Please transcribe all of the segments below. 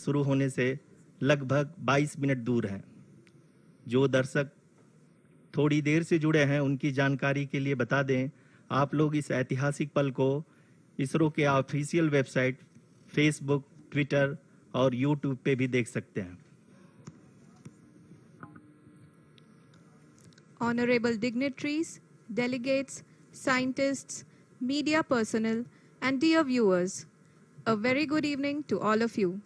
शुरू होने से लगभग 22 मिनट दूर हैं। जो दर्शक थोड़ी देर से जुड़े हैं उनकी जानकारी के लिए बता दें, आप लोग इस ऐतिहासिक पल को इसरो के ऑफिशियल वेबसाइट, फेसबुक, ट्विटर और यूट्यूब पे भी देख सकते हैं। Honorable dignitaries, delegates, scientists, media personnel, and dear viewers, a very good evening to all of you.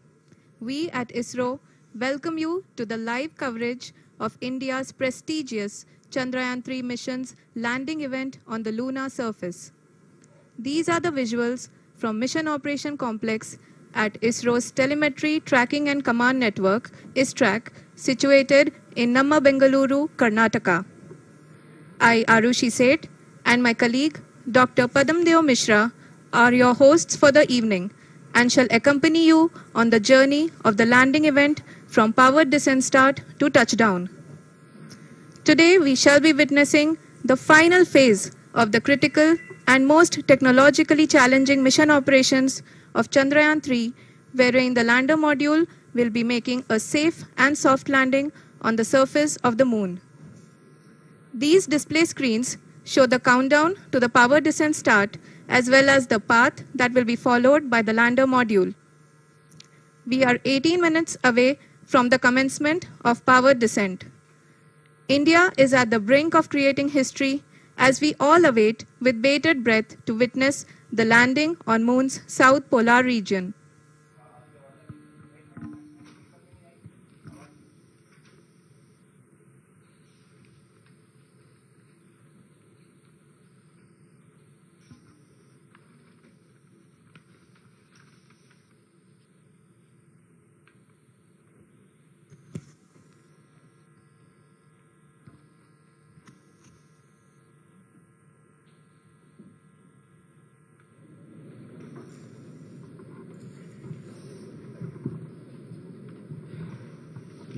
We at ISRO welcome you to the live coverage of India's prestigious Chandrayaan-3 mission's landing event on the lunar surface. These are the visuals from Mission Operation Complex at ISRO's Telemetry Tracking and Command Network, ISTRAC, situated in Namma, Bengaluru, Karnataka. I, Arushi Seth, and my colleague, Dr. Padamdeo Mishra, are your hosts for the evening and shall accompany you on the journey of the landing event from powered descent start to touchdown. Today, we shall be witnessing the final phase of the critical and most technologically challenging mission operations of Chandrayaan-3, wherein the lander module will be making a safe and soft landing on the surface of the moon. These display screens show the countdown to the power descent start as well as the path that will be followed by the lander module. We are 18 minutes away from the commencement of power descent. India is at the brink of creating history as we all await with bated breath to witness the landing on Moon's south polar region.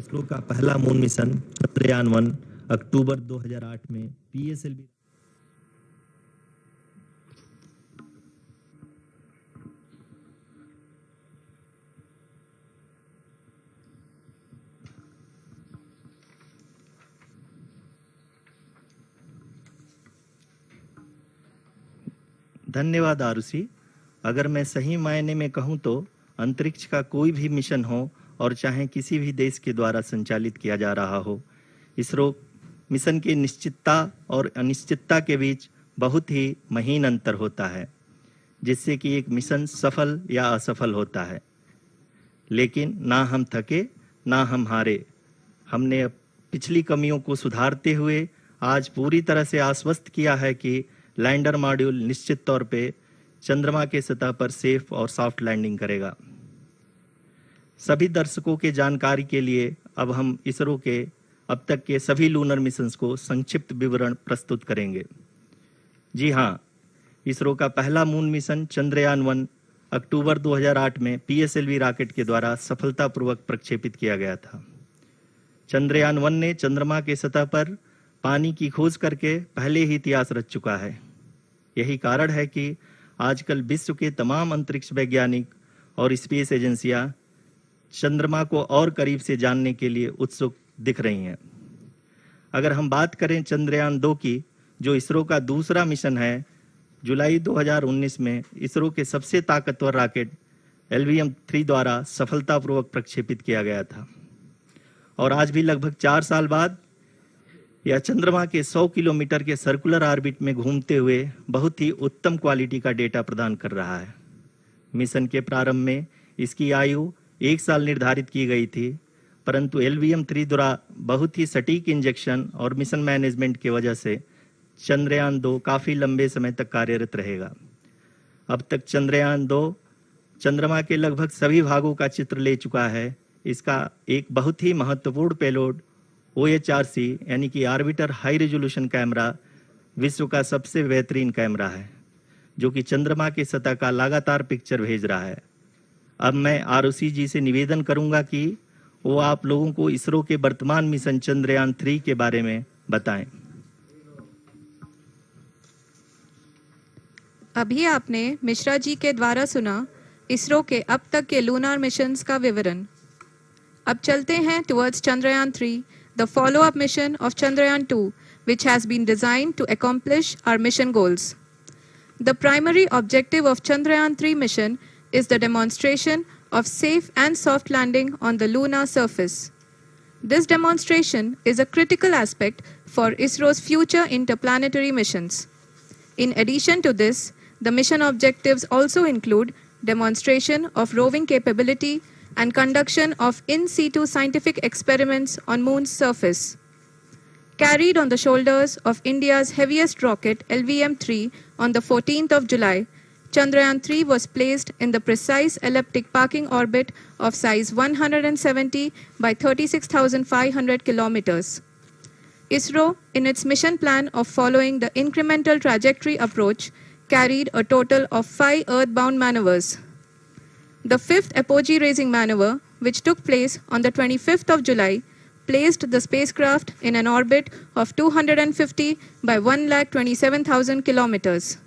ISRO का पहला moon mission Chandrayaan one अक्टूबर 2008 में PSLV धन्यवाद आरुषि। अगर मैं सही मायने में कहूं तो अंतरिक्ष का कोई भी मिशन हो और चाहे किसी भी देश के द्वारा संचालित किया जा रहा हो, इसरो मिशन की निश्चितता और अनिश्चितता के बीच बहुत ही महीन अंतर होता है, जिससे कि एक मिशन सफल या असफल होता है। लेकिन ना हम थके ना हम हारे। हमने पिछली कमियों को सुधारते हुए आज पूरी तरह से आश्वस्त किया है कि लैंडर मॉड्यूल निश्चित तौर पे चंद्रमा के सतह पर सेफ और सॉफ्ट लैंडिंग करेगा। सभी दर्शकों के जानकारी के लिए अब हम इसरो के अब तक के सभी लूनर मिशंस को संक्षिप्त विवरण प्रस्तुत करेंगे। जी हाँ, इसरो का पहला मून मिशन चंद्रयान-1 अक्टूबर 2008 में पीएसएलवी रॉकेट के द्वारा सफलतापूर्वक प्रक्षेपित किया गया था। चंद्रयान-1 ने चंद्रमा के सतह पर पानी की खोज करके पहले ही इतिहास रच चुका है। यही कारण है कि आजकल विश्व के तमाम अंतरिक्ष वैज्ञानिक और स्पेस एजेंसियां चंद्रमा को और करीब से जानने के लिए उत्सुक दिख रही हैं। अगर हम बात करें चंद्रयान-2 की, जो इसरो का दूसरा मिशन है, जुलाई 2019 में इसरो के सबसे ताकतवर रॉकेट LVM-3 द्वारा सफलतापूर्वक प्रक्षेपित किया गया था और आज भी लगभग 4 साल बाद यह चंद्रमा के 100 किलोमीटर के सर्कुलर ऑर्बिट में घूमते हुए बहुत ही उत्तम क्वालिटी का डेटा प्रदान कर रहा है। मिशन के प्रारंभ में इसकी आयु 1 साल निर्धारित की गई थी, परंतु LVM-3 द्वारा बहुत ही सटीक इंजेक्शन और मिशन मैनेजमेंट की वजह से चंद्रयान-2 काफ़ी लंबे समय तक कार्यरत रहेगा। अब तक चंद्रयान-2 चंद्रमा के लगभग सभी भागों का चित्र ले चुका है। इसका एक बहुत ही महत्वपूर्ण पेलोड OHRC यानी कि ऑर्बिटर हाई रेजोल्यूशन कैमरा विश्व का सबसे बेहतरीन कैमरा है, जो कि चंद्रमा की सतह का लगातार पिक्चर भेज रहा है। अब मैं आरुषि जी से निवेदन करूंगा कि वो आप लोगों को इसरो के वर्तमान मिशन चंद्रयान-3 के बारे में बताएं। अभी आपने मिश्रा जी के द्वारा सुना इसरो के अब तक के लूनार मिशंस का विवरण। अब चलते हैं towards Chandrayaan 3, the follow-up mission of Chandrayaan 2, which has been designed to accomplish our mission goals. The primary objective of Chandrayaan 3 mission is the demonstration of safe and soft landing on the lunar surface. This demonstration is a critical aspect for ISRO's future interplanetary missions. In addition to this, the mission objectives also include demonstration of roving capability and conduction of in situ scientific experiments on Moon's surface. Carried on the shoulders of India's heaviest rocket LVM-3 on the 14th of July, Chandrayaan 3 was placed in the precise elliptic parking orbit of size 170 by 36,500 kilometers. ISRO, in its mission plan of following the incremental trajectory approach, carried a total of 5 earthbound maneuvers. The fifth apogee-raising maneuver, which took place on the 25th of July, placed the spacecraft in an orbit of 250 by 1,27,000 kilometers.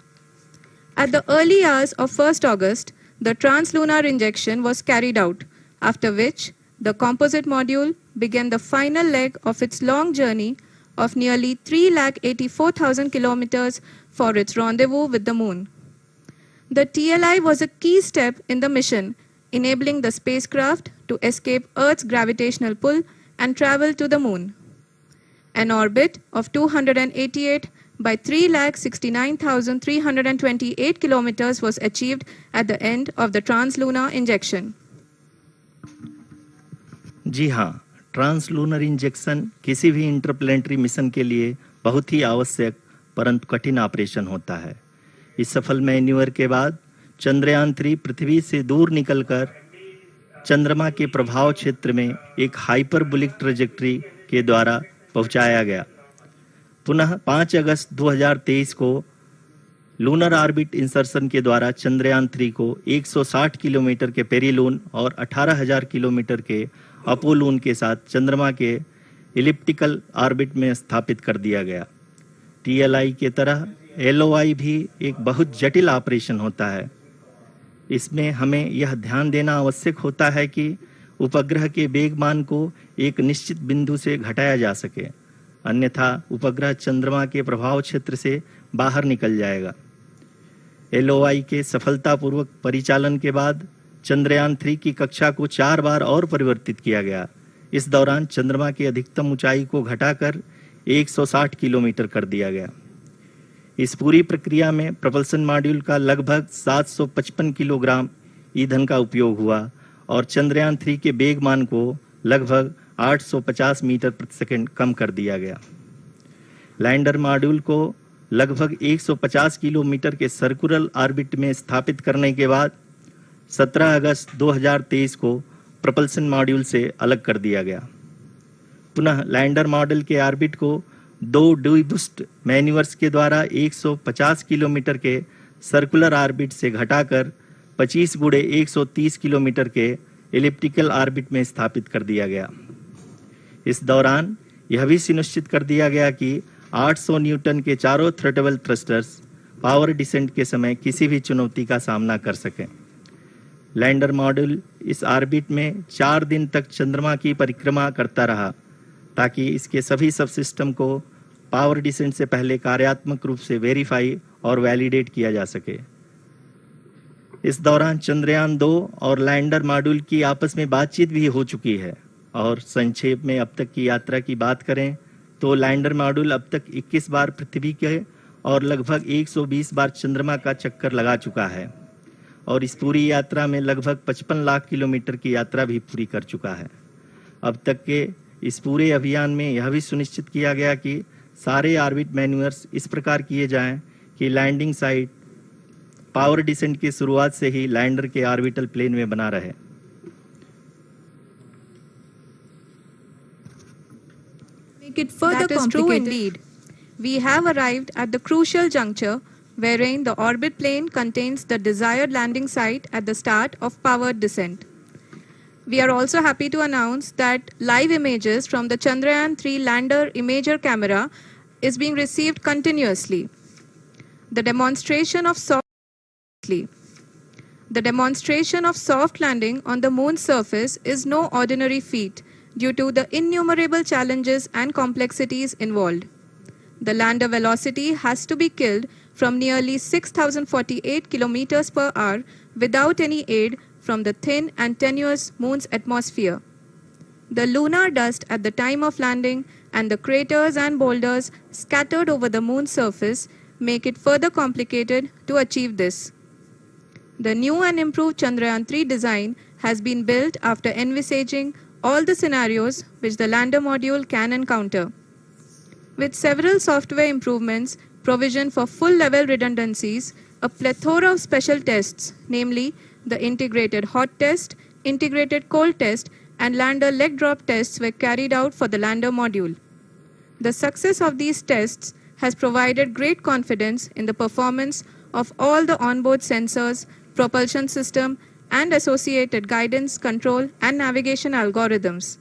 At the early hours of 1st August, the translunar injection was carried out, after which the composite module began the final leg of its long journey of nearly 3,84,000 kilometers for its rendezvous with the Moon. The TLI was a key step in the mission, enabling the spacecraft to escape Earth's gravitational pull and travel to the Moon. An orbit of 288 by 3,69,328 kilometers was achieved at the end of the translunar injection. जी हाँ, translunar injection किसी भी interplanetary mission के लिए बहुत ही आवश्यक परंतु कठिन operation होता है। इस सफल मैन्यूवर के बाद चंद्रयान 3 पृथ्वी से दूर निकलकर चंद्रमा के प्रभाव क्षेत्र में एक हाइपरबोलिक ट्रेजेक्टरी के द्वारा पहुंचाया गया। पुनः 5 अगस्त 2023 को लूनर ऑर्बिट इंसर्शन के द्वारा चंद्रयान 3 को 160 किलोमीटर के पेरीलून और 18,000 किलोमीटर के अपोलून के साथ चंद्रमा के इलिप्टिकल ऑर्बिट में स्थापित कर दिया गया। TLI के तरह LOI भी एक बहुत जटिल ऑपरेशन होता है। इसमें हमें यह ध्यान देना आवश्यक होता है कि उपग्रह के वेगमान को एक निश्चित बिंदु से घटाया जा सके, अन्यथा उपग्रह चंद्रमा के प्रभाव क्षेत्र से बाहर निकल जाएगा। LOI के सफलतापूर्वक परिचालन के बाद चंद्रयान 3 की कक्षा को 4 बार और परिवर्तित किया गया। इस दौरान चंद्रमा की अधिकतम ऊंचाई को घटाकर 160 किलोमीटर कर दिया गया। इस पूरी प्रक्रिया में प्रपल्सन मॉड्यूल का लगभग 755 किलोग्राम ईंधन का उपयोग हुआ और चंद्रयान 3 के वेगमान को लगभग 850 मीटर प्रति सेकंड कम कर दिया गया। लैंडर मॉड्यूल को लगभग 150 किलोमीटर के सर्कुलर ऑर्बिट में स्थापित करने के बाद 17 अगस्त 2023 को प्रपल्सन मॉड्यूल से अलग कर दिया गया। पुनः लैंडर मॉड्यूल के ऑर्बिट को 2 डीबूस्ट मैन्यूवर्स के द्वारा 150 किलोमीटर के सर्कुलर ऑर्बिट से घटाकर 25 गुणे 130 किलोमीटर के एलिप्टिकल ऑर्बिट में स्थापित कर दिया गया। इस दौरान यह भी सुनिश्चित कर दिया गया कि 800 न्यूटन के चारों थ्रटेबल थ्रस्टर्स पावर डिसेंट के समय किसी भी चुनौती का सामना कर सकें। लैंडर मॉड्यूल इस ऑर्बिट में 4 दिन तक चंद्रमा की परिक्रमा करता रहा ताकि इसके सभी सब सिस्टम को पावर डिसेंट से पहले कार्यात्मक रूप से वेरीफाई और वैलिडेट किया जा सके। इस दौरान चंद्रयान 2 और लैंडर मॉड्यूल की आपस में बातचीत भी हो चुकी है। और संक्षेप में अब तक की यात्रा की बात करें तो लैंडर मॉड्यूल अब तक 21 बार पृथ्वी के और लगभग 120 बार चंद्रमा का चक्कर लगा चुका है और इस पूरी यात्रा में लगभग 55 लाख किलोमीटर की यात्रा भी पूरी कर चुका है। अब तक के इस पूरे अभियान में यह भी सुनिश्चित किया गया कि सारे ऑर्बिट मैन्यूवर्स इस प्रकार किए जाएं कि लैंडिंग साइट पावर डिसेंट की शुरुआत से ही लैंडर के ऑर्बिटल प्लेन में बना रहे। Make it further that is true indeed. We have arrived at the crucial juncture wherein the orbit plane contains the desired landing site at the start of powered descent. We are also happy to announce that live images from the Chandrayaan 3 lander imager camera is being received continuously. The demonstration of The demonstration of soft landing on the moon's surface is no ordinary feat due to the innumerable challenges and complexities involved. The lander velocity has to be killed from nearly 6,048 kilometers per hour without any aid from the thin and tenuous moon's atmosphere. The lunar dust at the time of landing and the craters and boulders scattered over the moon's surface make it further complicated to achieve this. The new and improved Chandrayaan-3 design has been built after envisaging all the scenarios which the lander module can encounter. With several software improvements, provision for full-level redundancies, a plethora of special tests, namely the integrated hot test, integrated cold test, and lander leg drop tests were carried out for the lander module. The success of these tests has provided great confidence in the performance of all the onboard sensors, propulsion system, and associated guidance, control, and navigation algorithms.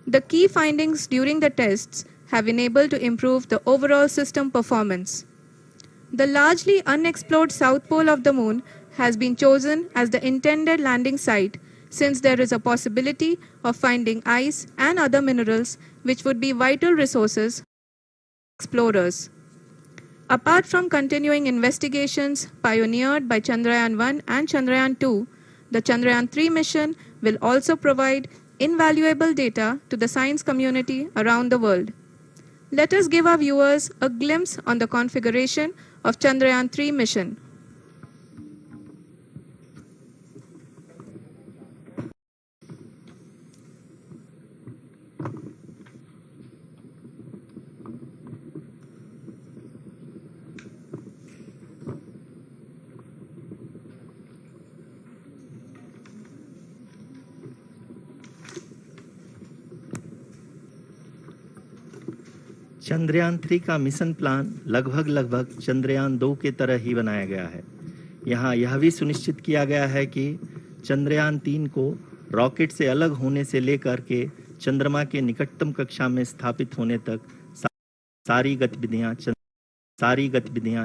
The key findings during the tests have enabled to improve the overall system performance. The largely unexplored south pole of the moon has been chosen as the intended landing site since there is a possibility of finding ice and other minerals which would be vital resources for explorers. Apart from continuing investigations pioneered by Chandrayaan-1 and Chandrayaan-2, the Chandrayaan-3 mission will also provide invaluable data to the science community around the world. Let us give our viewers a glimpse on the configuration of Chandrayaan-3 mission. Chandrayaan-3 का mission plan लगभग चंद्रयान-2 के तरह ही बनाया गया है। यहाँ यह भी सुनिश्चित किया गया है कि चंद्रयान-3 को रॉकेट से अलग होने से लेकर के चंद्रमा के निकटतम कक्षा में स्थापित होने तक सारी गतिविधियां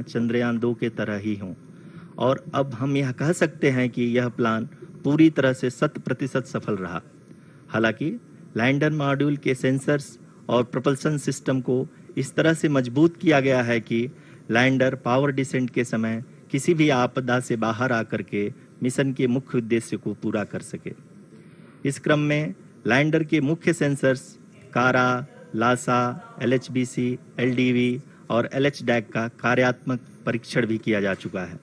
चंद्रयान-2 के तरह ही हों। और अब हम यह कह सकते हैं कि यह प्लान पूरी तरह से 100% सफल रहा। हालांकि लैंडर मॉड्यूल के सेंसर्स और प्रोपल्शन सिस्टम को इस तरह से मजबूत किया गया है कि लैंडर पावर डिसेंट के समय किसी भी आपदा से बाहर आकर के मिशन के मुख्य उद्देश्य को पूरा कर सके। इस क्रम में लैंडर के मुख्य सेंसर्स कारा, लासा, LHBC, LDV और LHDAC का कार्यात्मक परीक्षण भी किया जा चुका है।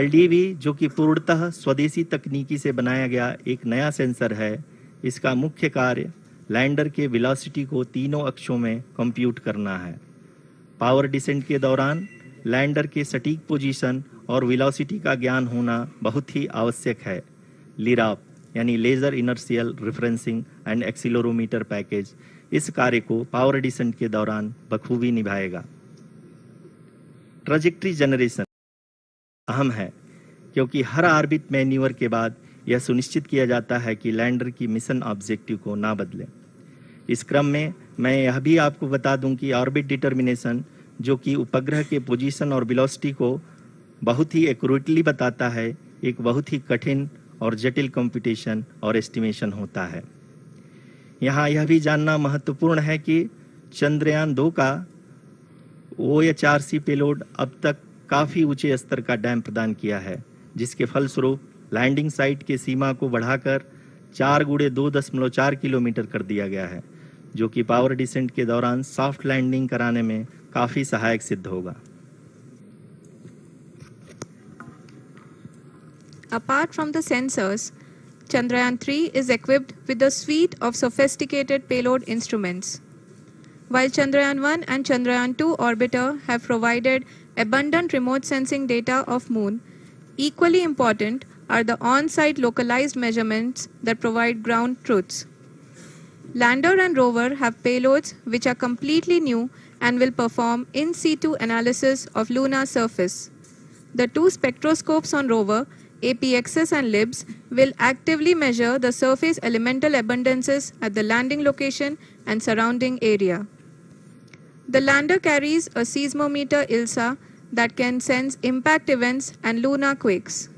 LDV, जो कि पूर्णतः स्वदेशी तकनीकी से बनाया गया एक नया सेंसर है, इसका मुख्य कार्य लैंडर के वेलोसिटी को तीनों अक्षों में कंप्यूट करना है। पावर डिसेंट के दौरान लैंडर के सटीक पोजीशन और वेलोसिटी का ज्ञान होना बहुत ही आवश्यक है। लिराप यानी laser inertial referencing and accelerometer package इस कार्य को पावर डिसेंट के दौरान बखूबी निभाएगा। ट्रैजेक्टरी जनरेशन अहम है क्योंकि हर ऑर्बिट मैन्यूवर के बाद यह सुनिश्चित किया जाता है कि लैंडर की मिशन ऑब्जेक्टिव को ना बदले। इस क्रम में मैं यह भी आपको बता दूं कि ऑर्बिट डिटर्मिनेशन, जो कि उपग्रह के पोजीशन और वेलोसिटी को बहुत ही एक्यूरेटली बताता है, एक बहुत ही कठिन और जटिल कंप्यूटेशन और एस्टिमेशन होता है। यहाँ यह भी जानना महत्वपूर्ण है कि चंद्रयान-2 का OHRC पेलोड अब तक काफ़ी ऊंचे स्तर का डैम प्रदान किया है, जिसके फलस्वरूप लैंडिंग साइट के सीमा को बढ़ाकर 4x2.4 किलोमीटर कर दिया गया है, जो कि पावर डिसेंट के दौरान सॉफ्ट लैंडिंग कराने में काफ़ी सहायक सिद्ध होगा। Apart from the sensors, Chandrayaan-3 is equipped with a suite of sophisticated payload instruments. While Chandrayaan-1 and Chandrayaan-2 orbiter have provided abundant remote sensing data of Moon, equally important are the on-site localized measurements that provide ground truths. Lander and rover have payloads which are completely new and will perform in situ analysis of lunar surface. The two spectroscopes on rover, APXS and LIBS, will actively measure the surface elemental abundances at the landing location and surrounding area. The lander carries a seismometer ILSA that can sense impact events and lunar quakes.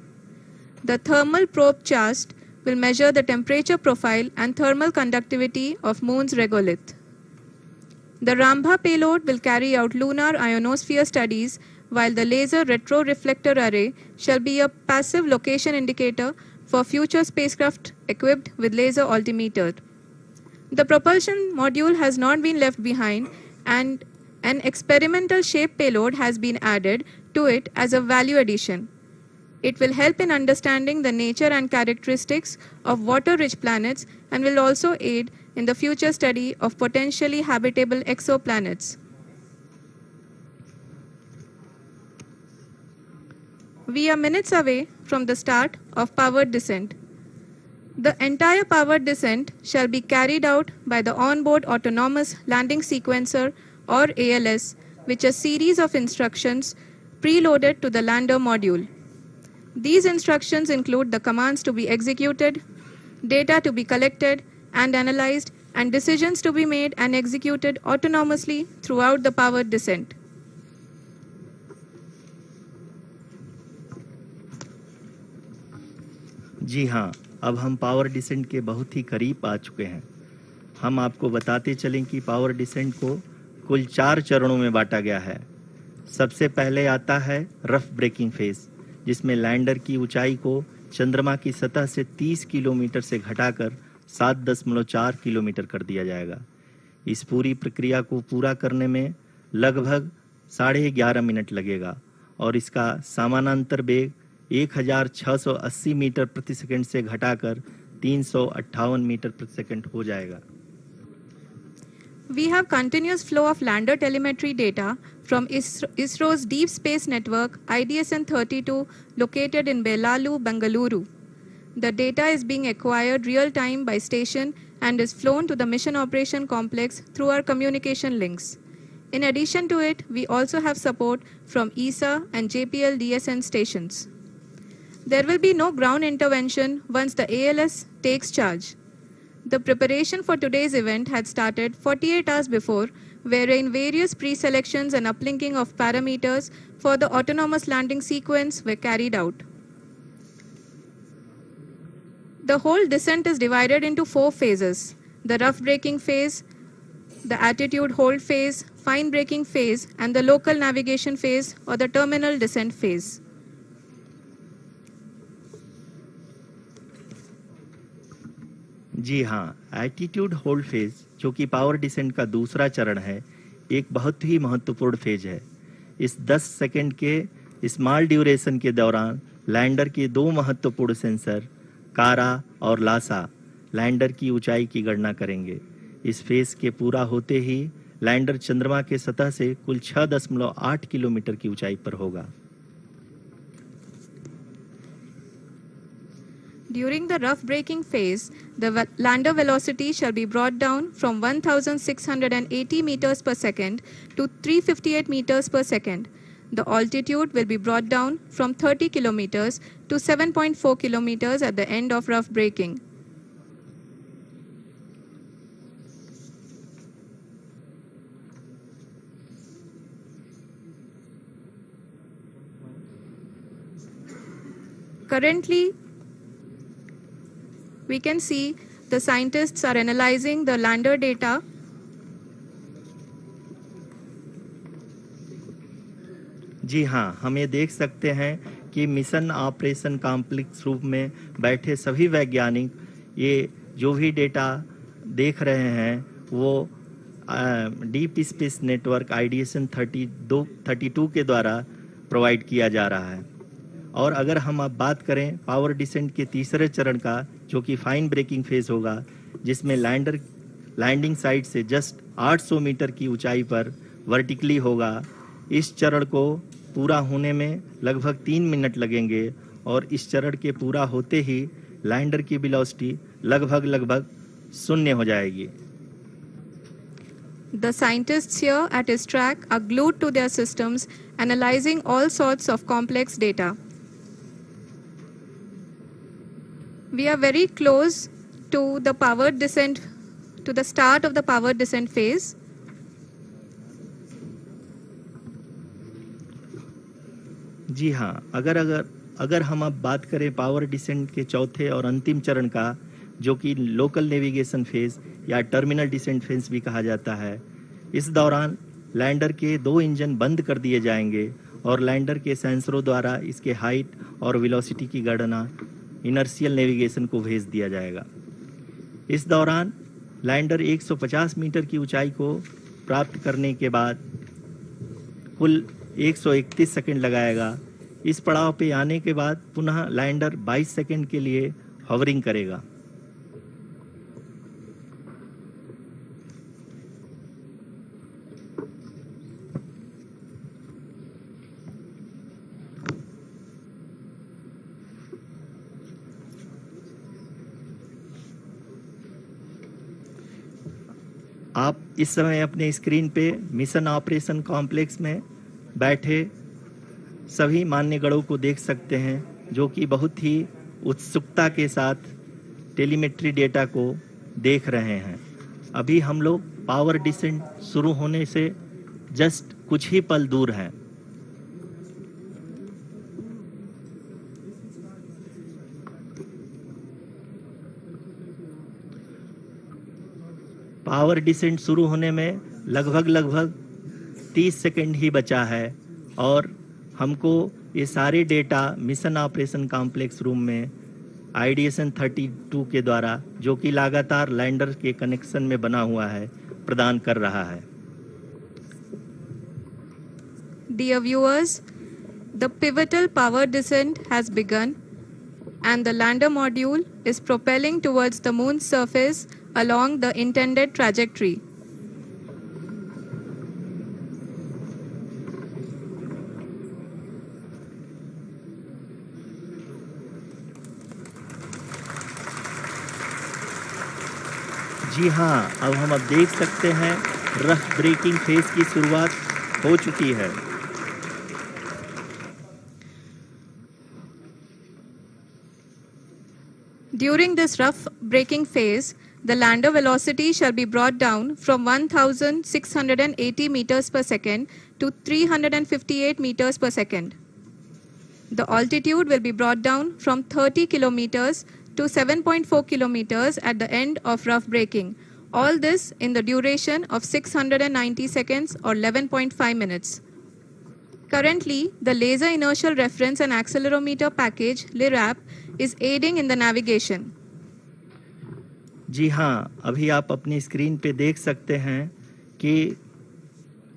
The thermal probe CHAST will measure the temperature profile and thermal conductivity of Moon's regolith. The Rambha payload will carry out lunar ionosphere studies, while the Laser Retroreflector Array shall be a passive location indicator for future spacecraft equipped with laser altimeter. The propulsion module has not been left behind, and an experimental shape payload has been added to it as a value addition. It will help in understanding the nature and characteristics of water-rich planets and will also aid in the future study of potentially habitable exoplanets. We are minutes away from the start of powered descent. The entire powered descent shall be carried out by the Onboard Autonomous Landing Sequencer, or ALS, which is a series of instructions preloaded to the lander module. These instructions include the commands to be executed, data to be collected and analyzed, and decisions to be made and executed autonomously throughout the powered descent. जी हाँ, अब हम power descent के बहुत ही करीब आ चुके हैं। हम आपको बताते चलें कि पावर डिसेंट को कुल 4 चरणों में बांटा गया है। सबसे पहले आता है रफ ब्रेकिंग फेज, जिसमें लैंडर की ऊंचाई को चंद्रमा की सतह से 30 किलोमीटर से घटाकर 7.4 किलोमीटर कर दिया जाएगा। इस पूरी प्रक्रिया को पूरा करने में लगभग 11.5 मिनट लगेगा और इसका समानांतर वेग 1680 मीटर प्रति सेकंड से घटाकर 358 मीटर प्रति सेकंड हो जाएगा। We have continuous flow of lander telemetry data from ISRO's Deep Space Network IDSN-32 located in Belalu, Bengaluru. The data is being acquired real-time by station and is flown to the Mission Operation Complex through our communication links. In addition to it, we also have support from ESA and JPL DSN stations. There will be no ground intervention once the ALS takes charge. The preparation for today's event had started 48 hours before, wherein various pre-selections and uplinking of parameters for the autonomous landing sequence were carried out. The whole descent is divided into 4 phases: the rough braking phase, the attitude hold phase, fine braking phase, and the local navigation phase or the terminal descent phase. जी हाँ, attitude hold phase, जो कि power descent का दूसरा चरण है, एक बहुत ही महत्वपूर्ण फेज है। इस 10 सेकंड के स्मॉल ड्यूरेशन के दौरान लैंडर के 2 महत्वपूर्ण सेंसर कारा और लासा लैंडर की ऊंचाई की गणना करेंगे। इस फेज के पूरा होते ही लैंडर चंद्रमा के सतह से कुल 6.8 किलोमीटर की ऊंचाई पर होगा। During the rough braking phase, the lander velocity shall be brought down from 1,680 meters per second to 358 meters per second. The altitude will be brought down from 30 kilometers to 7.4 kilometers at the end of rough braking. Currently, we can see the scientists are analyzing the lander data. जी हाँ, हम ये देख सकते हैं कि mission operation complex रूप में बैठे सभी वैज्ञानिक ये जो भी डेटा देख रहे हैं वो डीप स्पेस नेटवर्क IDSN 32 के द्वारा प्रोवाइड किया जा रहा है। और अगर हम अब बात करें पावर डिसेंट के तीसरे चरण का, जो कि फाइन ब्रेकिंग फेज होगा, जिसमें लैंडर लैंडिंग साइट से जस्ट 800 मीटर की ऊंचाई पर वर्टिकली होगा। इस चरण को पूरा होने में लगभग 3 मिनट लगेंगे और इस चरण के पूरा होते ही लैंडर की वेलोसिटी लगभग 0 हो जाएगी। The scientists here at ISTRAC are glued to their systems, analyzing all sorts of complex data. We are very close to the powered descent, to the start of the powered descent phase. जी हाँ, अगर हम अब बात करें power descent के चौथे और अंतिम चरण का, जो कि लोकल नेविगेशन फेज या टर्मिनल डिसेंट फेज भी कहा जाता है, इस दौरान लैंडर के 2 इंजन बंद कर दिए जाएंगे और लैंडर के सेंसरों द्वारा इसके हाइट और वेलोसिटी की गणना इनर्शियल नेविगेशन को भेज दिया जाएगा। इस दौरान लैंडर 150 मीटर की ऊंचाई को प्राप्त करने के बाद कुल 131 सेकंड लगाएगा। इस पड़ाव पे आने के बाद पुनः लैंडर 22 सेकंड के लिए हॉवरिंग करेगा। आप इस समय अपने स्क्रीन पे मिशन ऑपरेशन कॉम्प्लेक्स में बैठे सभी मान्यगणों को देख सकते हैं, जो कि बहुत ही उत्सुकता के साथ टेलीमेट्री डेटा को देख रहे हैं। अभी हम लोग पावर डिसेंट शुरू होने से जस्ट कुछ ही पल दूर हैं। पावर डिसेंट शुरू होने में लगभग 30 सेकंड ही बचा है और हमको ये सारे data mission operation complex room में आईडीएसएन 32 के द्वारा, जो कि लगातार लैंडर के कनेक्शन में बना हुआ है, प्रदान कर रहा है। Dear viewers, the pivotal power descent has begun and the lander module is propelling towards the moon's surface along the intended trajectory. जी हाँ, अब हम देख सकते हैं रफ ब्रेकिंग फेज की शुरुआत हो चुकी है। During this rough braking phase, the lander velocity shall be brought down from 1,680 meters per second to 358 meters per second. The altitude will be brought down from 30 kilometers to 7.4 kilometers at the end of rough braking. All this in the duration of 690 seconds or 11.5 minutes. Currently, the Laser Inertial Reference and Accelerometer package, LIRAP, is aiding in the navigation. जी हाँ, अभी आप अपनी screen पे देख सकते हैं कि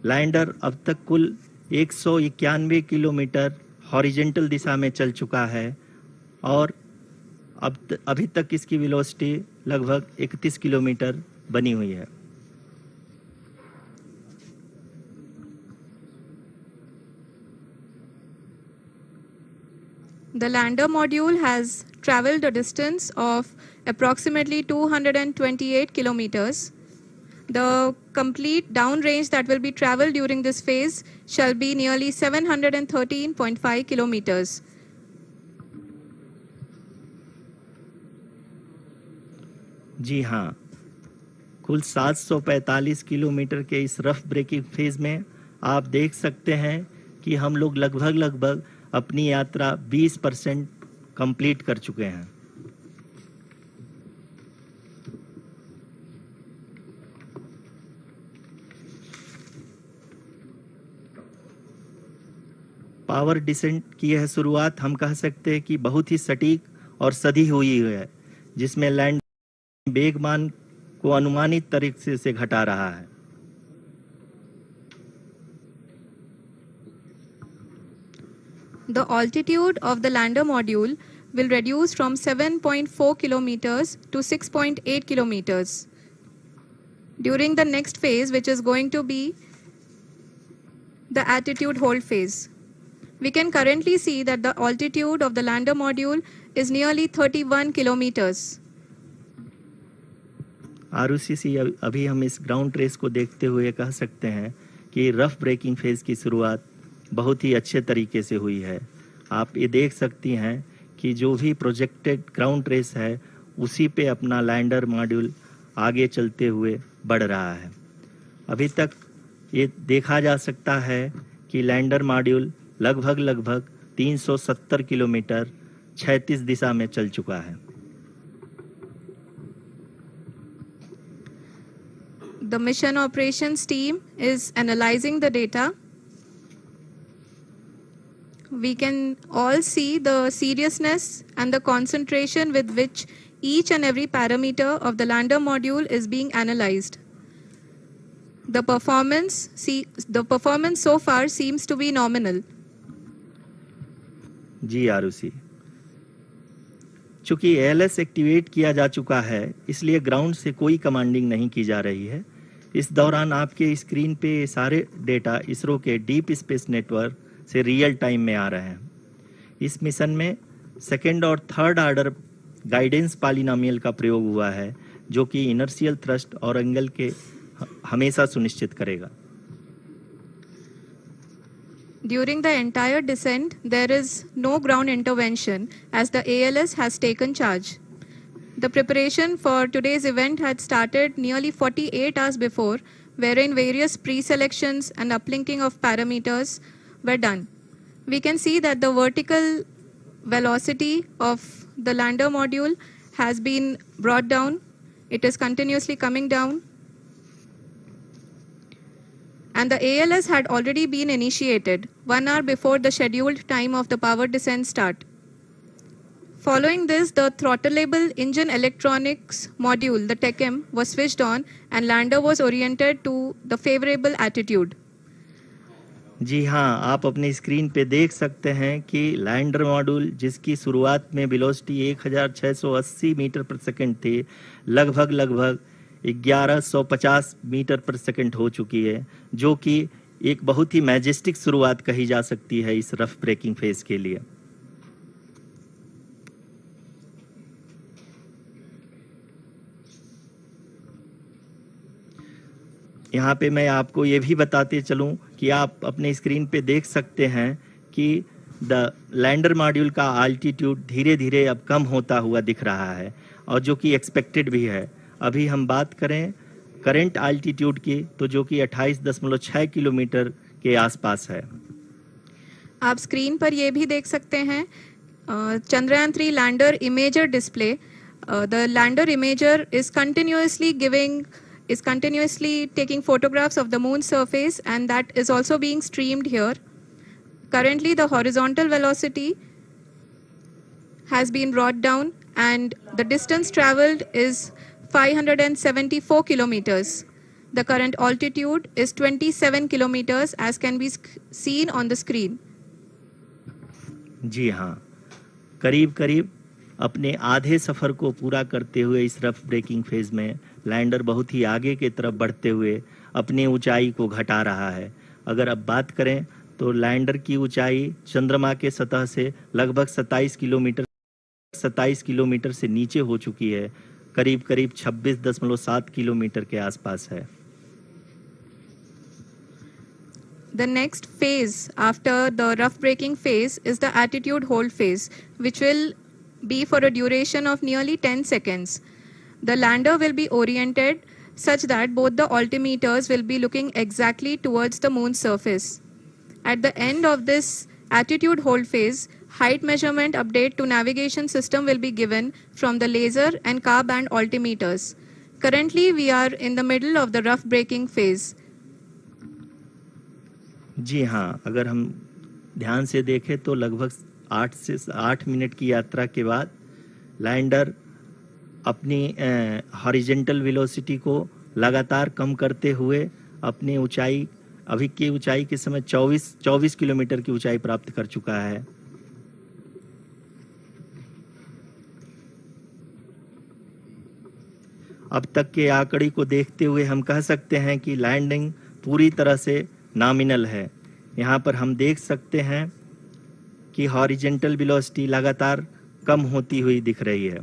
lander अब तक कुल 191 किलोमीटर हॉरिजेंटल दिशा में चल चुका है और अभी तक इसकी वेलोसिटी लगभग 31 किलोमीटर बनी हुई है। The lander module has traveled a distance of approximately 228 kilometers. The complete downrange that will be traveled during this phase shall be nearly 713.5 kilometers. जी हाँ, कुल 745 किलोमीटर के इस रफ ब्रेकिंग फेज में आप देख सकते हैं कि हम लोग लगभग अपनी यात्रा 20% कंप्लीट कर चुके हैं। पावर डिसेंट की यह शुरुआत हम कह सकते हैं कि बहुत ही सटीक और सधी हुई है, जिसमें लैंड वेगमान को अनुमानित तरीके से घटा रहा है। The altitude of the lander module will reduce from 7.4 kilometers to 6.8 kilometers. During the next phase, which is going to be the attitude hold phase, we can currently see that the altitude of the lander module is nearly 31 kilometers. आरयूसीसी अभी हम इस ground trace को देखते हुए कह सकते हैं कि रफ ब्रेकिंग फेज की शुरुआत बहुत ही अच्छे तरीके से हुई है। आप ये देख सकती हैं कि जो भी प्रोजेक्टेड ग्राउंड ट्रेस है उसी पे अपना लैंडर मॉड्यूल आगे चलते हुए बढ़ रहा है। अभी तक ये देखा जा सकता है कि लैंडर मॉड्यूल लगभग 370 किलोमीटर क्षैतिज दिशा में चल चुका है। The mission operations team is analyzing the data. We can all see the seriousness and the concentration with which each and every parameter of the lander module is being analyzed. The performance so far seems to be nominal. जी आरुषि, चूंकि ALS activate किया जा चुका है, इसलिए ground से कोई commanding नहीं की जा रही है। इस दौरान आपके स्क्रीन पे सारे डेटा इसरो के डीप स्पेस नेटवर्क से रियल टाइम में आ रहे हैं। इस मिशन में सेकेंड और थर्ड ऑर्डर गाइडेंस पॉलिनोमियल का प्रयोग हुआ है, जो कि इनर्शियल थ्रस्ट और एंगल के हमेशा सुनिश्चित करेगा। During the entire descent, there is no ground intervention as the ALS has taken charge. The preparation for today's event had started nearly 48 hours before, wherein various pre-selections and uplinking of parameters were done. We can see that the vertical velocity of the lander module has been brought down. It is continuously coming down. And the ALS had already been initiated 1 hour before the scheduled time of the power descent start. Following this, the throttleable engine electronics module, the TECM, was switched on and lander was oriented to the favorable attitude. जी हाँ, आप अपने screen पे देख सकते हैं कि lander module, जिसकी शुरुआत में वेलोसिटी 1680 मीटर पर सेकंड थी, लगभग 1150 मीटर पर सेकंड हो चुकी है, जो कि एक बहुत ही मैजेस्टिक शुरुआत कही जा सकती है इस रफ ब्रेकिंग फेज के लिए। यहाँ पे मैं आपको ये भी बताते चलूँ कि आप अपने स्क्रीन पे देख सकते हैं कि द लैंडर मॉड्यूल का आल्टीट्यूड धीरे धीरे अब कम होता हुआ दिख रहा है, और जो कि एक्सपेक्टेड भी है। अभी हम बात करें करंट आल्टीट्यूड की, तो जो कि 28.6 किलोमीटर के आसपास है। आप स्क्रीन पर ये भी देख सकते हैं Chandrayaan 3 lander imager display. The lander imager is continuously taking photographs of the moon's surface, and that is also being streamed here. Currently, the horizontal velocity has been brought down and the distance traveled is 574 kilometers. The current altitude is 27 kilometers as can be seen on the screen. जी हाँ, करीब अपने आधे सफ़र को पूरा करते हुए इस rough breaking phase में लैंडर बहुत ही आगे की तरफ बढ़ते हुए अपनी ऊंचाई को घटा रहा है। अगर अब बात करें तो लैंडर की ऊंचाई चंद्रमा के सतह से लगभग 27 किलोमीटर से नीचे हो चुकी है, करीब 26.7 किलोमीटर के आसपास है। The next phase after the rough braking phase is the attitude hold phase, which will be for a duration of nearly 10 seconds. The lander will be oriented such that both the altimeters will be looking exactly towards the moon's surface. At the end of this attitude hold phase, height measurement update to navigation system will be given from the laser and car band altimeters. Currently, we are in the middle of the rough braking phase. जी हाँ, अगर हम ध्यान से देखें तो लगभग 8 minute की यात्रा के बाद लैंडर अपनी हॉरिजेंटल वेलोसिटी को लगातार कम करते हुए अपनी ऊंचाई, अभी की ऊंचाई के समय 24 किलोमीटर की ऊंचाई प्राप्त कर चुका है। अब तक के आंकड़े को देखते हुए हम कह सकते हैं कि लैंडिंग पूरी तरह से नॉमिनल है। यहाँ पर हम देख सकते हैं कि हॉरिजेंटल वेलोसिटी लगातार कम होती हुई दिख रही है।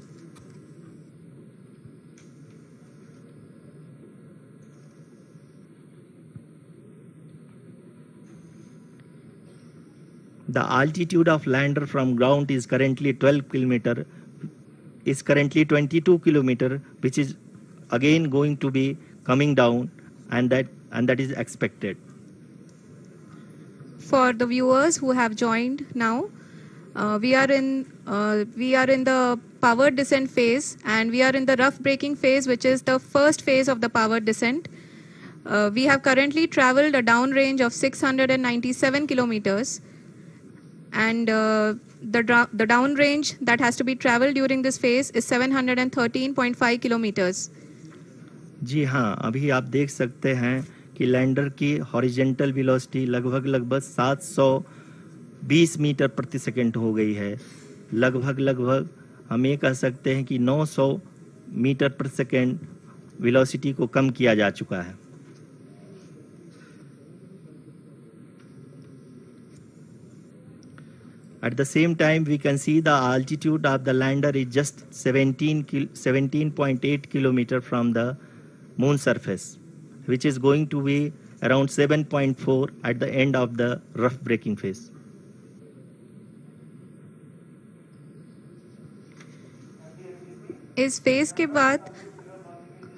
The altitude of lander from ground is currently 22 kilometer, which is again going to be coming down, and that is expected. For the viewers who have joined now, We are in the powered descent phase, and we are in the rough braking phase, which is the first phase of the powered descent. We have currently traveled a downrange of 697 kilometers, and the downrange that has to be traveled during this phase is 713.5 kilometers. जी हाँ, अभी आप देख सकते हैं कि lander की horizontal velocity लगभग 720 metre प्रति सेकंड हो गई है। लगभग हम ये कह सकते हैं कि 900 मीटर प्रति सेकंड वेलोसिटी को कम किया जा चुका है। At the same time, we can see the altitude of the lander is just 17.8 kilometer from the moon surface, which is going to be around 7.4 at the end of the rough braking phase. इस phase के बाद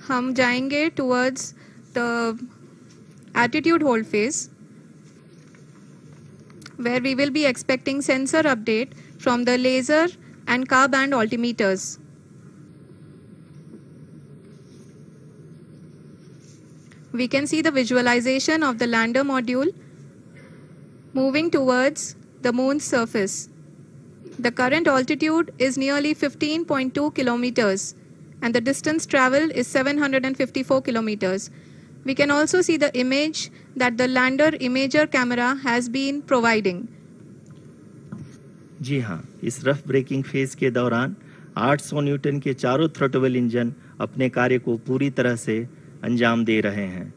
हम जाएंगे towards the attitude hold phase, where we will be expecting sensor update from the laser and car band altimeters. We can see the visualization of the lander module moving towards the moon's surface. The current altitude is nearly 15.2 kilometers and the distance traveled is 754 kilometers. We can also see the image that the lander imager camera has been providing. जी हाँ, इस rough breaking phase के दौरान 800 Newton के चारों throttle engine अपने कार्य को पूरी तरह से अंजाम दे रहे हैं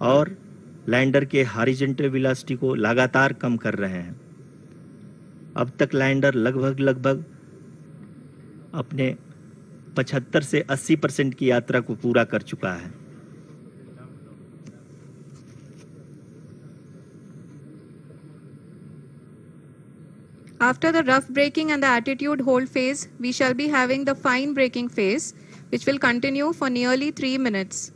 और लैंडर के हॉरिजॉन्टल वेलोसिटी को लगातार कम कर रहे हैं। अब तक लैंडर लगभग अपने 75 से 80% की यात्रा को पूरा कर चुका है। After the rough braking and the attitude hold phase, we shall be having the fine braking phase, which will continue for nearly 3 minutes.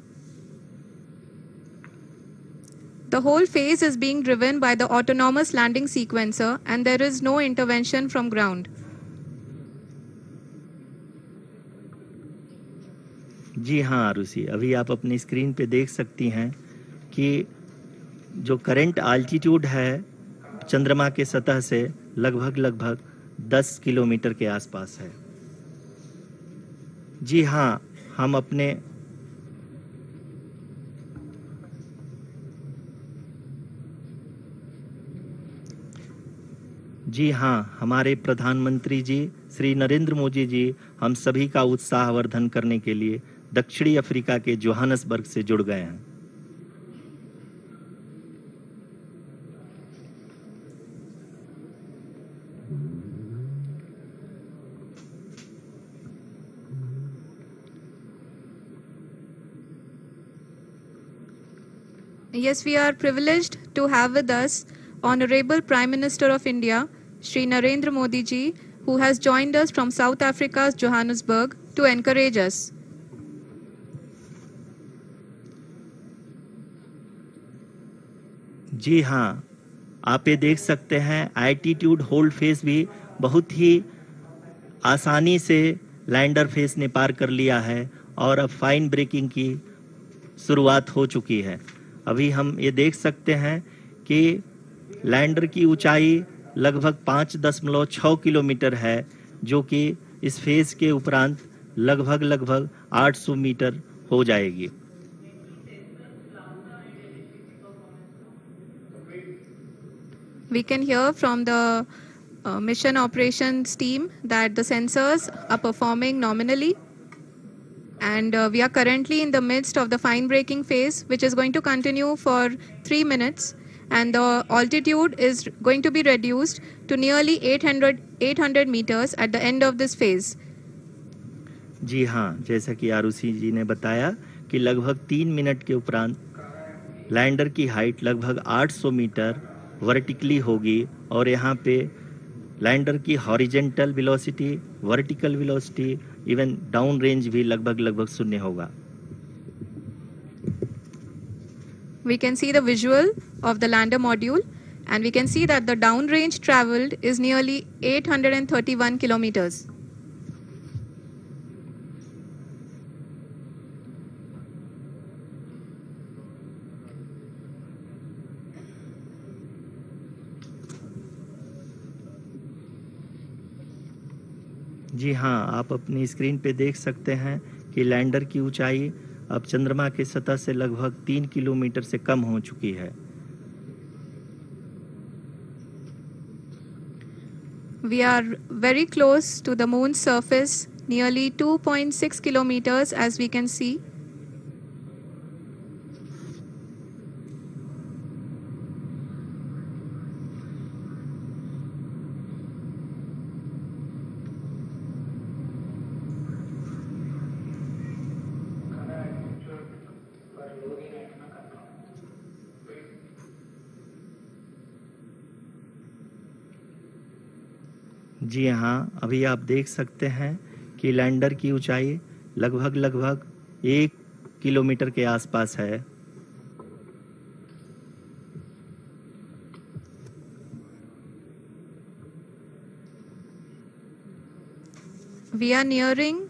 The whole phase is being driven by the autonomous landing sequencer and there is no intervention from ground. जी हाँ आरुषि, अभी आप अपनी screen पे देख सकती हैं कि जो करंट आल्टीट्यूड है चंद्रमा के सतह से लगभग 10 किलोमीटर के आसपास है। जी हाँ, हमारे प्रधानमंत्री जी श्री नरेंद्र मोदी जी हम सभी का उत्साहवर्धन करने के लिए दक्षिणी अफ्रीका के जोहानसबर्ग से जुड़ गए हैं। Yes, we are privileged to have with us Honorable Prime Minister of India, Shri Narendra Modi ji, who has joined us from South Africa's Johannesburg to encourage us. जी हाँ, आप ये देख सकते हैं एटीट्यूड होल्ड फेज भी बहुत ही आसानी से लैंडर फेज ने पार कर लिया है और अब फाइन ब्रेकिंग की शुरुआत हो चुकी है। अभी हम ये देख सकते हैं कि लैंडर की ऊंचाई लगभग 5.6 किलोमीटर है, जो कि इस फेज के उपरांत लगभग 800 मीटर हो जाएगी। We can hear from the mission operations team that the sensors are performing nominally. And we are currently in the midst of the fine braking phase, which is going to continue for 3 minutes. And the altitude is going to be reduced to nearly 800 meters at the end of this phase. जी हाँ, जैसा कि आरुषि जी ने बताया कि लगभग 3 minute के उपरांत lander की हाइट लगभग 800 मीटर वर्टिकली होगी और यहाँ पे लैंडर की horizontal velocity, vertical velocity, even down range भी लगभग शून्य होगा। We can see the visual of the lander module And we can see that the downrange traveled is nearly 831 kilometers. जी हाँ, आप अपनी स्क्रीन पे देख सकते हैं कि लैंडर की ऊंचाई अब चंद्रमा की सतह से लगभग 3 किलोमीटर से कम हो चुकी है। We are very close to the moon's surface, nearly 2.6 kilometers, as we can see. जी हाँ, अभी आप देख सकते हैं कि लैंडर की ऊंचाई लगभग 1 किलोमीटर के आसपास है। We are nearing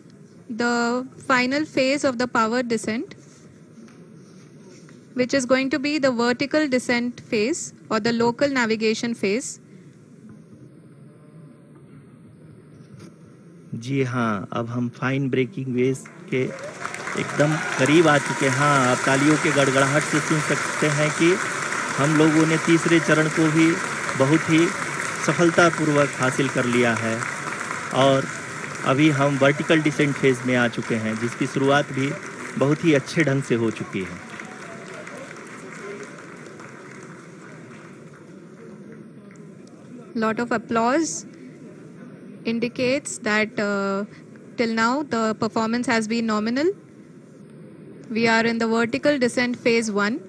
the final phase of the power descent, which is going to be the vertical descent phase or the local navigation phase. जी हाँ, अब हम फाइन ब्रेकिंग वेव्स के एकदम करीब आ चुके हैं। हाँ, आप तालियों के गड़गड़ाहट से सुन सकते हैं कि हम लोगों ने तीसरे चरण को भी बहुत ही सफलतापूर्वक हासिल कर लिया है और अभी हम वर्टिकल डिसेंट फेज में आ चुके हैं, जिसकी शुरुआत भी बहुत ही अच्छे ढंग से हो चुकी है। Lot of applause indicates that till now the performance has been nominal. We are in the vertical descent phase 1.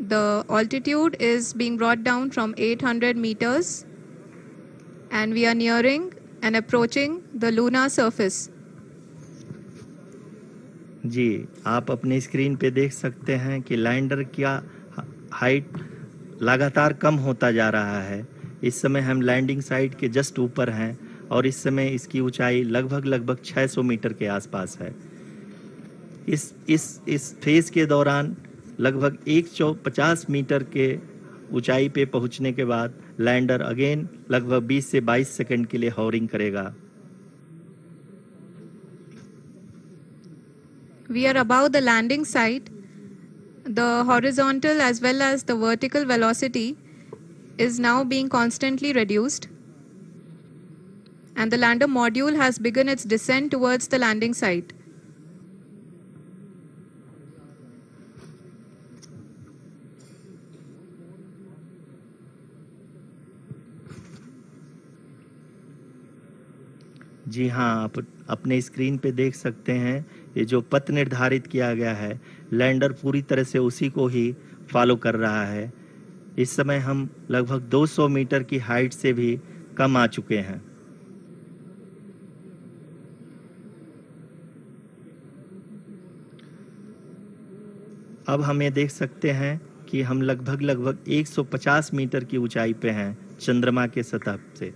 The altitude is being brought down from 800 meters and we are nearing and approaching the lunar surface. जी, आप अपने screen पे देख सकते हैं कि lander का height लगातार कम होता जा रहा है। इस समय हम लैंडिंग साइट के जस्ट ऊपर हैं और इस समय इसकी ऊंचाई लगभग 600 मीटर के आसपास है। इस फेज के दौरान लगभग 150 मीटर के ऊंचाई पे पहुंचने के बाद लैंडर अगेन लगभग 20 से 22 सेकंड के लिए हॉवरिंग करेगा। We are above the landing site. The horizontal as well as the vertical velocity is now being constantly reduced. And the lander module has begun its descent towards the landing site. जी हाँ, आप अपने screen पे देख सकते हैं ये जो पथ निर्धारित किया गया है, लैंडर पूरी तरह से उसी को ही फॉलो कर रहा है। इस समय हम लगभग 200 मीटर की हाइट से भी कम आ चुके हैं। अब हम ये देख सकते हैं कि हम लगभग 150 मीटर की ऊंचाई पे हैं चंद्रमा के सतह से।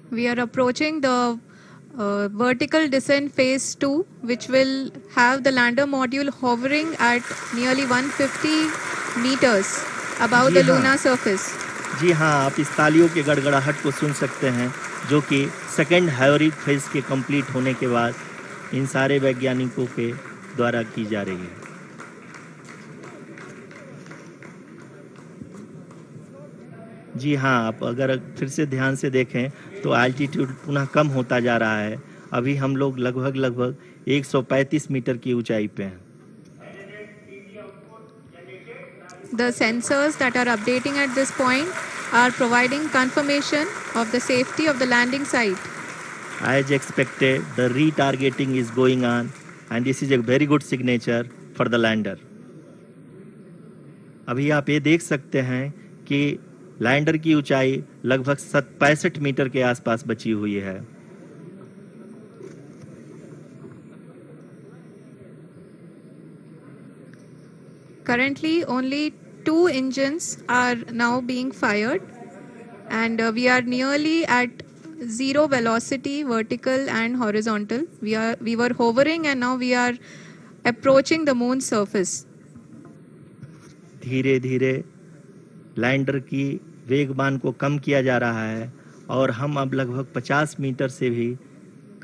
We are approaching the vertical descent phase 2, which will have the lander module hovering at nearly 150 meters above the lunar surface. जी हाँ, आप इस तालियों के गड़गड़ाहट को सुन सकते हैं, जो कि सेकेंड हाइवरिक फेज के कंप्लीट होने के बाद इन सारे वैज्ञानिकों के द्वारा की जा रही है। जी हाँ, आप अगर फिर से ध्यान से देखें तो एल्टीट्यूड पुनः कम होता जा रहा है। अभी हम लोग लगभग 135 मीटर की ऊंचाई पे हैं। The sensors that are updating at this point are providing confirmation of the safety of the landing site. As expected, the retargeting is going on and this is a very good signature for the lander. अभी आप ये देख सकते हैं कि lander की ऊंचाई लगभग 65 मीटर के आसपास बची हुई है। Currently, only 2 engines are now being fired, and we are nearly at zero velocity, vertical and horizontal. We were hovering, and now we are approaching the moon's surface. धीरे धीरे लैंडर की वेगमान को कम किया जा रहा है और हम अब लगभग 50 मीटर से भी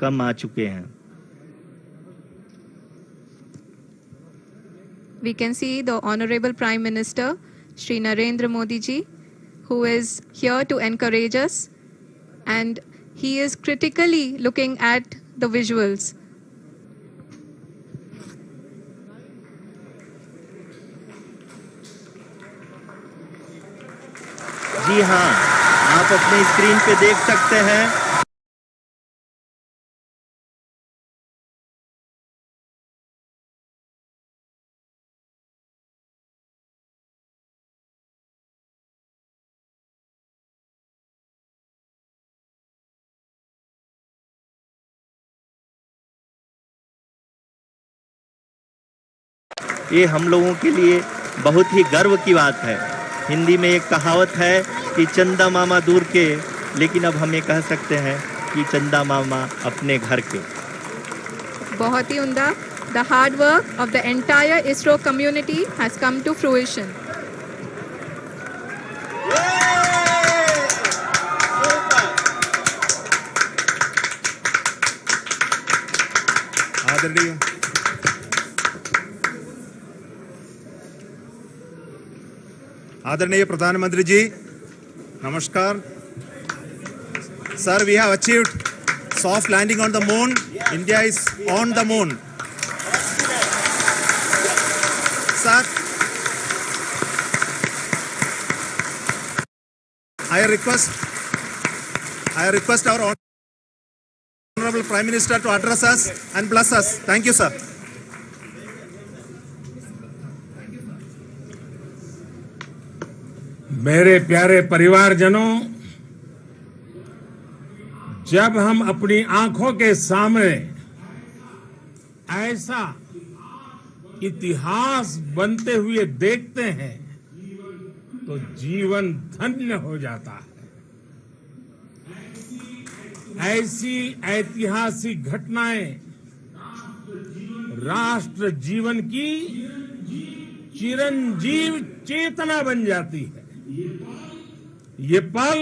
कम आ चुके हैं. We can see the Honorable Prime Minister, Shri Narendra Modi ji, who is here to encourage us, and he is critically looking at the visuals. जी हाँ, आप अपने स्क्रीन पे देख सकते हैं ये हम लोगों के लिए बहुत ही गर्व की बात है. हिंदी में एक कहावत है कि चंदा मामा दूर के, लेकिन अब हम ये कह सकते हैं कि चंदा मामा अपने घर के. बहुत ही उम्दा. The hard work of the entire ISRO community has come to fruition. आदरणीय प्रधानमंत्री जी, नमस्कार. Sir, we have achieved soft landing on the moon. India is on the moon. Sir, I request our Honorable Prime Minister to address us and bless us. Thank you, sir. मेरे प्यारे परिवारजनों, जब हम अपनी आंखों के सामने ऐसा इतिहास बनते हुए देखते हैं तो जीवन धन्य हो जाता है. ऐसी ऐतिहासिक घटनाएं राष्ट्र जीवन की चिरंजीव चेतना बन जाती है. ये पल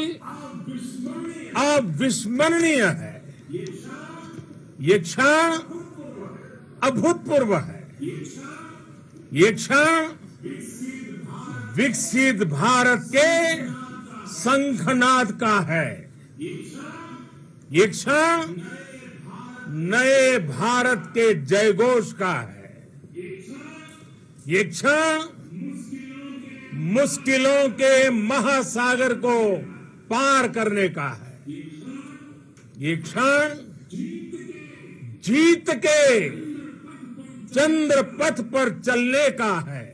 अविस्मरणीय है. ये क्षण अभूतपूर्व है. ये क्षण विकसित भारत के शंखनाद का है. ये क्षण नए भारत के जयघोष का है. ये क्षण मुश्किलों के महासागर को पार करने का है. ये क्षण जीत के चंद्र पथ पर चलने का है.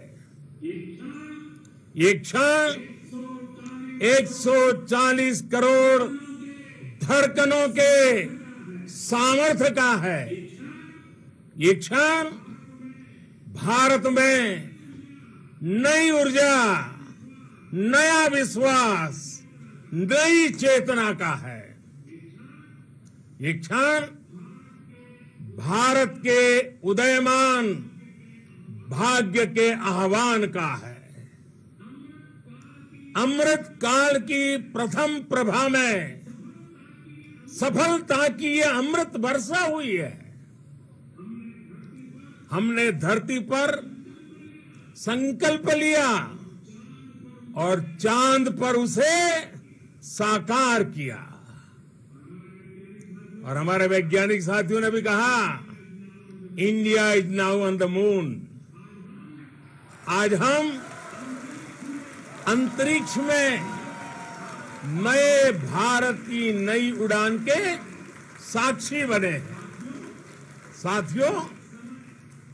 ये क्षण 140 करोड़ धड़कनों के सामर्थ्य का है. ये क्षण भारत में नई ऊर्जा, नया विश्वास, नई चेतना का है. ये क्षण भारत के उदयमान भाग्य के आह्वान का है. अमृत काल की प्रथम प्रभा में सफलता की ये अमृत वर्षा हुई है. हमने धरती पर संकल्प लिया और चांद पर उसे साकार किया. और हमारे वैज्ञानिक साथियों ने भी कहा, India is now on the moon. आज हम अंतरिक्ष में नए भारत की नई उड़ान के साक्षी बने हैं. साथियों,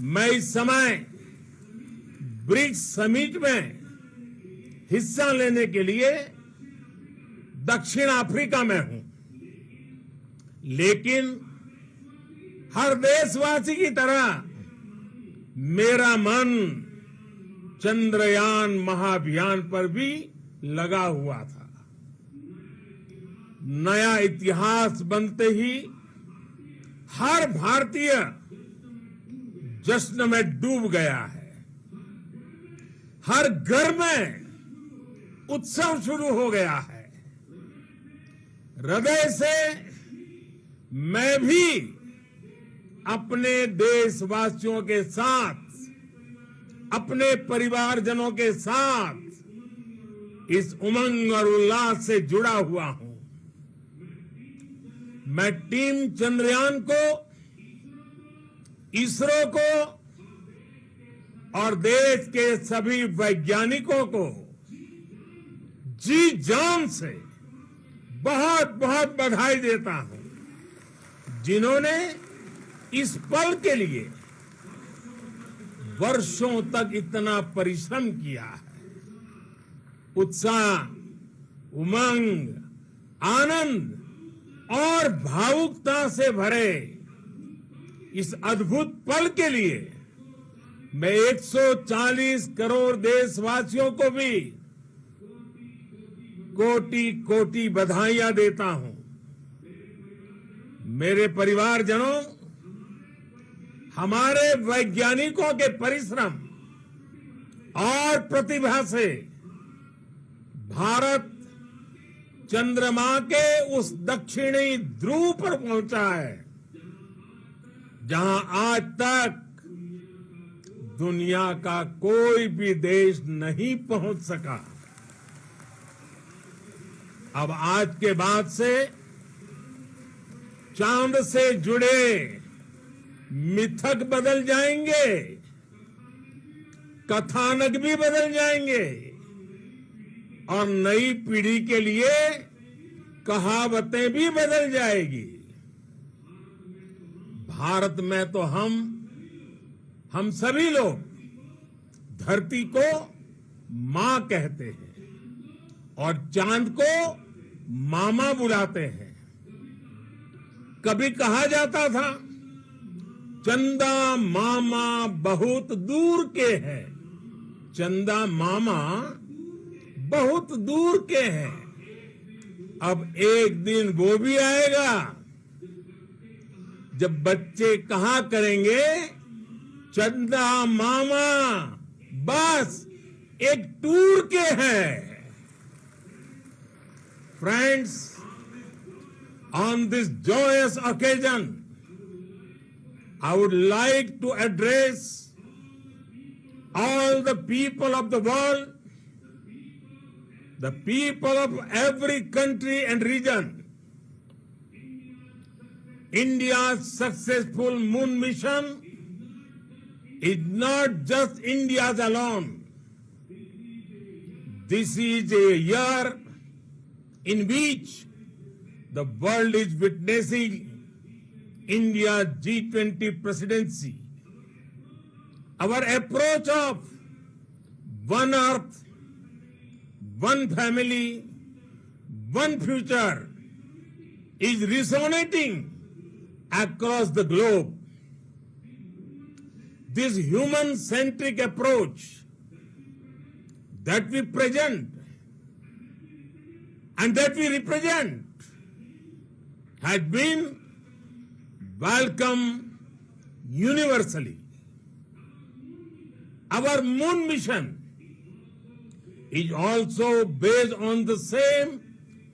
मैं इस समय ब्रिक्स समिट में हिस्सा लेने के लिए दक्षिण अफ्रीका में हूं. लेकिन हर देशवासी की तरह मेरा मन चंद्रयान महाअभियान पर भी लगा हुआ था। नया इतिहास बनते ही हर भारतीय जश्न में डूब गया है। हर घर में उत्सव शुरू हो गया है। हृदय से मैं भी अपने देशवासियों के साथ, अपने परिवारजनों के साथ इस उमंग और उल्लास से जुड़ा हुआ हूं। मैं टीम चंद्रयान को, इसरो को और देश के सभी वैज्ञानिकों को जी जान से बहुत बहुत बधाई देता हूं, जिन्होंने इस पल के लिए वर्षों तक इतना परिश्रम किया है। उत्साह, उमंग, आनंद और भावुकता से भरे इस अद्भुत पल के लिए मैं 140 करोड़ देशवासियों को भी कोटि कोटि बधाइयां देता हूं। मेरे परिवारजनों, हमारे वैज्ञानिकों के परिश्रम और प्रतिभा से भारत चंद्रमा के उस दक्षिणी ध्रुव पर पहुंचा है, जहां आज तक दुनिया का कोई भी देश नहीं पहुंच सका। अब आज के बाद से चांद से जुड़े मिथक बदल जाएंगे, कथानक भी बदल जाएंगे और नई पीढ़ी के लिए कहावतें भी बदल जाएगी। भारत में तो हम सभी लोग धरती को मां कहते हैं और चांद को मामा बुलाते हैं। कभी कहा जाता था, चंदा मामा बहुत दूर के हैं। चंदा मामा बहुत दूर के हैं। अब एक दिन वो भी आएगा जब बच्चे कहा करेंगे, चंदा मामा बस एक टूर के हैं। Friends, on this joyous occasion, I would like to address all the people of the world, the people of every country and region. India's successful moon mission is not just India's alone. This is a year in which the world is witnessing India's G20 presidency. Our approach of one earth, one family, one future is resonating across the globe. This human-centric approach that we present and that we represent has been welcomed universally. Our moon mission is also based on the same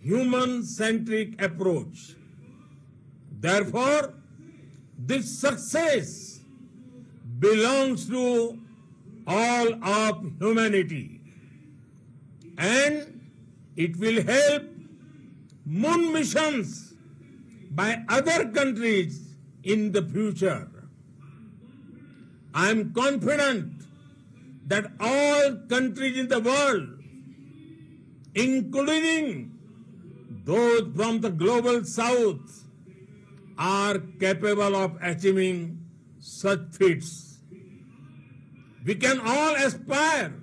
human-centric approach. Therefore, this success belongs to all of humanity, and it will help moon missions by other countries in the future. I am confident that all countries in the world, including those from the global south, are capable of achieving such feats. We can all aspire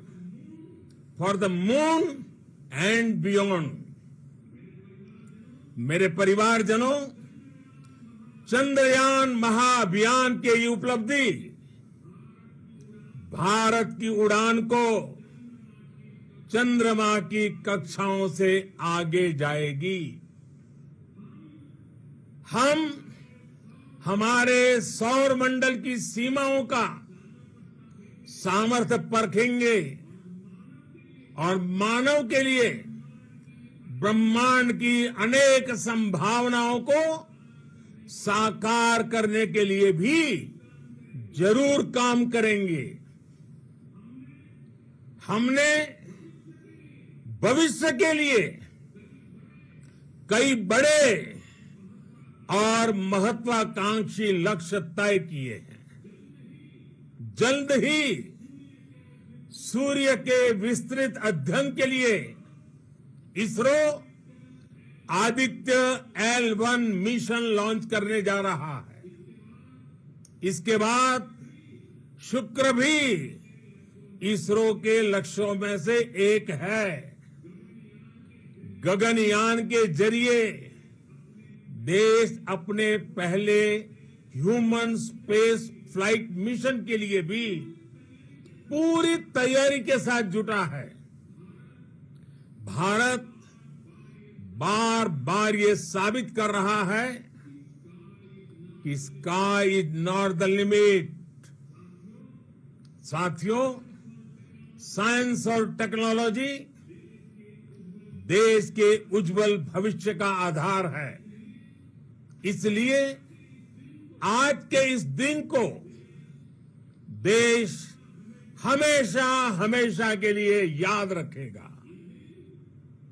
for the moon and beyond. मेरे परिवारजनों, चंद्रयान महाअभियान के ये उपलब्धि भारत की उड़ान को चंद्रमा की कक्षाओं से आगे जाएगी। हम हमारे सौर मंडल की सीमाओं का सामर्थ्य परखेंगे और मानव के लिए ब्रह्मांड की अनेक संभावनाओं को साकार करने के लिए भी जरूर काम करेंगे। हमने भविष्य के लिए कई बड़े और महत्वाकांक्षी लक्ष्य तय किए हैं। जल्द ही सूर्य के विस्तृत अध्ययन के लिए ISRO Aditya L1 mission launch करने जा रहा है। इसके बाद शुक्र भी इसरो के लक्ष्यों में से एक है। गगनयान के जरिए देश अपने पहले ह्यूमन स्पेस फ्लाइट मिशन के लिए भी पूरी तैयारी के साथ जुटा है। भारत बार बार ये साबित कर रहा है कि sky is not the limit. साथियों, साइंस और टेक्नोलॉजी देश के उज्जवल भविष्य का आधार है। इसलिए आज के इस दिन को देश हमेशा हमेशा के लिए याद रखेगा।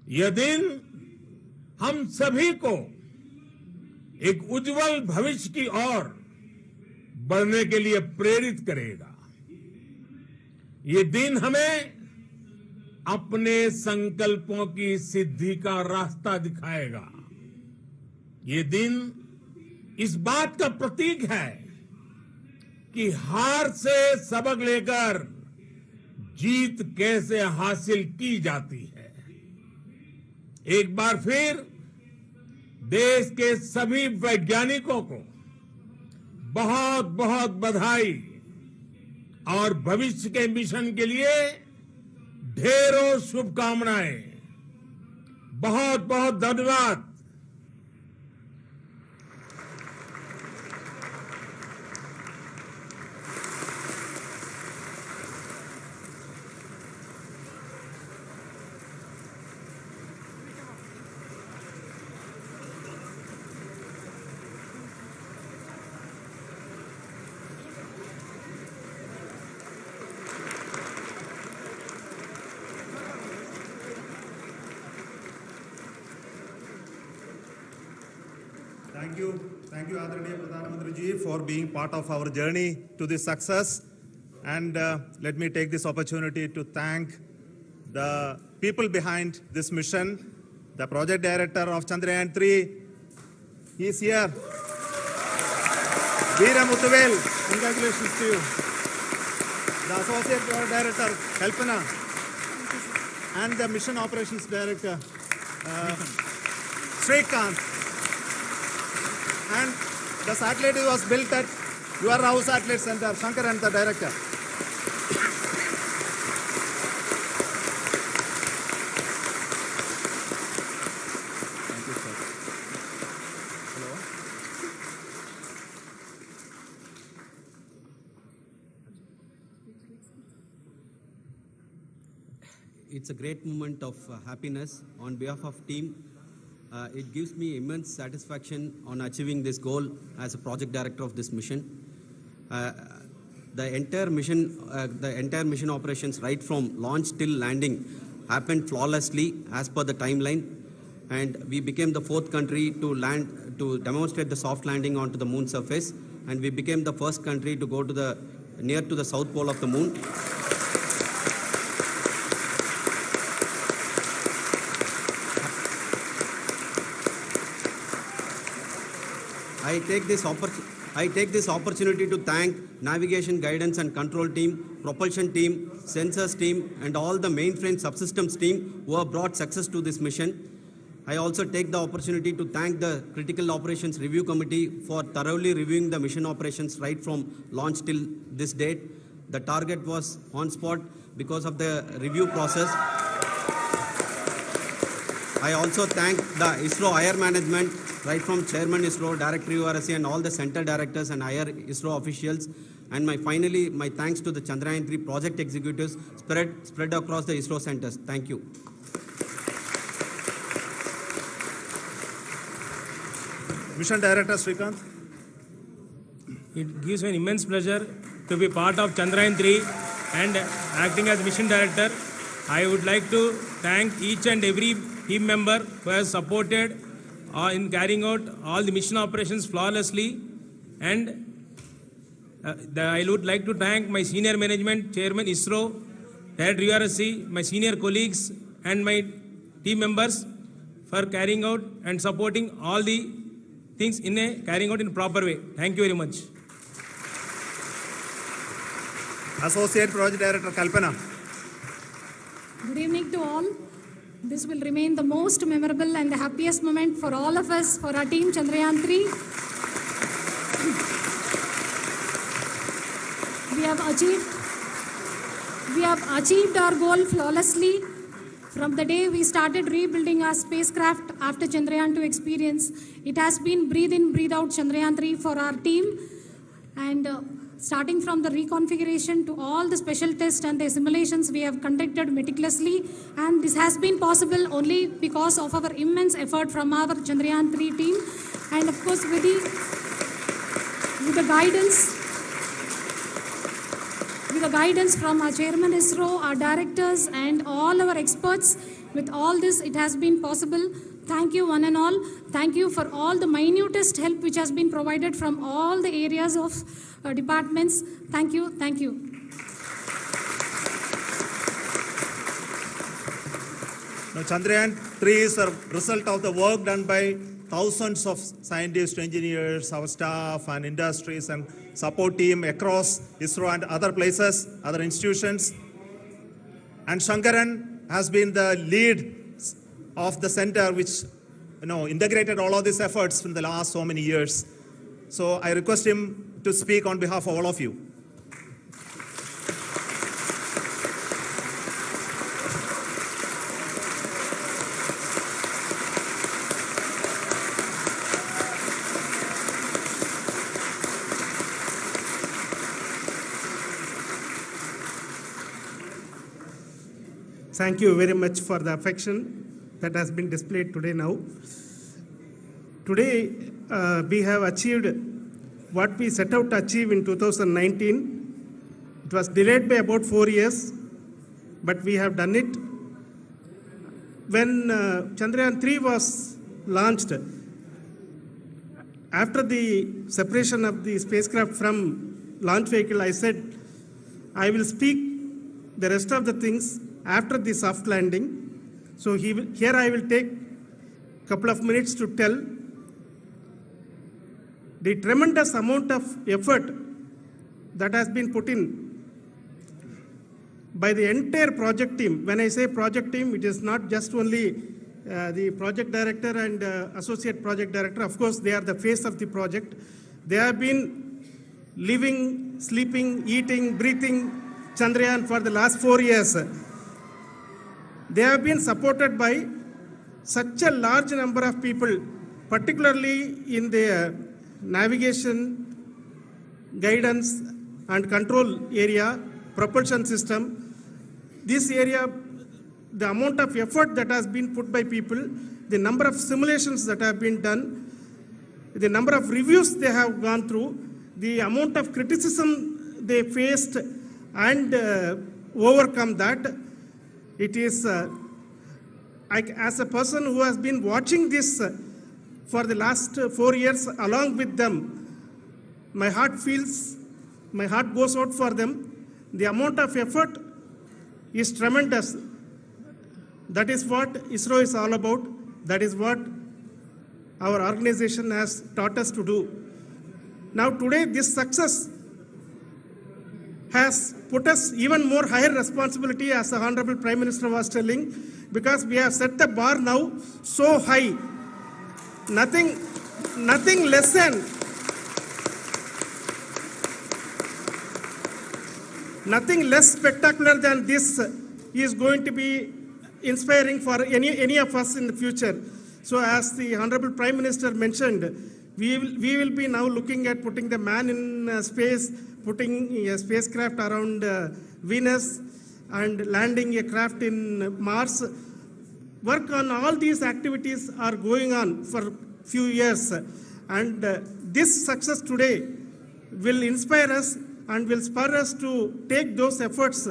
यह दिन हम सभी को एक उज्जवल भविष्य की ओर बढ़ने के लिए प्रेरित करेगा। ये दिन हमें अपने संकल्पों की सिद्धि का रास्ता दिखाएगा। ये दिन इस बात का प्रतीक है कि हार से सबक लेकर जीत कैसे हासिल की जाती है। एक बार फिर देश के सभी वैज्ञानिकों को बहुत बहुत बधाई और भविष्य के मिशन के लिए ढेरों शुभकामनाएं। बहुत बहुत धन्यवाद। Thank you, Adaraniya Pradhan Mantri ji, for being part of our journey to this success. And let me take this opportunity to thank the people behind this mission. The project director of Chandrayaan 3, he is here. Veera Muthuvel, congratulations to you. The associate project director, Kalpana, and the mission operations director, Srikanth. And the satellite was built at your house satellite center, Shankar, and the director. Thank you, sir. Hello. It's a great moment of happiness on behalf of team. It gives me immense satisfaction on achieving this goal as a project director of this mission. The entire mission operations, right from launch till landing, happened flawlessly as per the timeline, and we became the 4th country to demonstrate the soft landing onto the moon surface, and we became the first country to go to near to the south pole of the moon. I take this opportunity to thank navigation, guidance and control team, propulsion team, sensors team and all the mainframe subsystems team who have brought success to this mission. I also take the opportunity to thank the Critical Operations Review Committee for thoroughly reviewing the mission operations right from launch till this date. The target was on spot because of the review process. I also thank the ISRO higher management, right from Chairman ISRO, Director URSC, and all the center directors and higher ISRO officials. And finally, my thanks to the Chandrayaan-3 project executives spread across the ISRO centers. Thank you. Mission Director Srikanth. It gives me an immense pleasure to be part of Chandrayaan-3 and acting as Mission Director. I would like to thank each and every team member who has supported in carrying out all the mission operations flawlessly. And I would like to thank my senior management, Chairman ISRO, Director URSC, my senior colleagues and my team members for carrying out and supporting all the things carrying out in a proper way. Thank you very much. Associate Project Director Kalpana. Good evening to all. This will remain the most memorable and the happiest moment for all of us, for our team Chandrayaan-3. We have achieved our goal flawlessly. From the day we started rebuilding our spacecraft after Chandrayaan-2 experience, it has been breathe in, breathe out Chandrayaan-3 for our team. And starting from the reconfiguration to all the special tests and the simulations we have conducted meticulously. And this has been possible only because of our immense effort from our Chandrayaan-3 team. And of course, with the guidance from our Chairman ISRO, our directors, and all our experts. With all this, it has been possible. Thank you, one and all. Thank you for all the minutest help which has been provided from all the areas of departments. Thank you. Thank you. Now, Chandrayaan-3 is a result of the work done by thousands of scientists, engineers, our staff and industries and support team across ISRO and other places, other institutions. And Shankaran has been the lead of the center which integrated all of these efforts in the last so many years. So I request him to speak on behalf of all of you. Thank you very much for the affection that has been displayed today now. Today, we have achieved what we set out to achieve in 2019. It was delayed by about 4 years, but we have done it. When Chandrayaan-3 was launched, after the separation of the spacecraft from launch vehicle, I said, I will speak the rest of the things after the soft landing. So here I will take a couple of minutes to tell the tremendous amount of effort that has been put in by the entire project team. When I say project team, it is not just only the project director and associate project director. Of course, they are the face of the project. They have been living, sleeping, eating, breathing Chandrayaan for the last 4 years. They have been supported by such a large number of people, particularly in the navigation, guidance and control area, propulsion system. This area, the amount of effort that has been put by people, the number of simulations that have been done, the number of reviews they have gone through, the amount of criticism they faced and overcome that. It is, as a person who has been watching this for the last 4 years along with them, my heart goes out for them. The amount of effort is tremendous. That is what ISRO is all about. That is what our organization has taught us to do. Now today, this success has put us even more higher responsibility, as the Honorable Prime Minister was telling, because we have set the bar now so high. Nothing less than nothing less spectacular than this is going to be inspiring for any of us in the future. So as the Honorable Prime Minister mentioned, we will be now looking at putting the man in space, putting a spacecraft around Venus and landing a craft in Mars. Work on all these activities are going on for few years, and this success today will inspire us and will spur us to take those efforts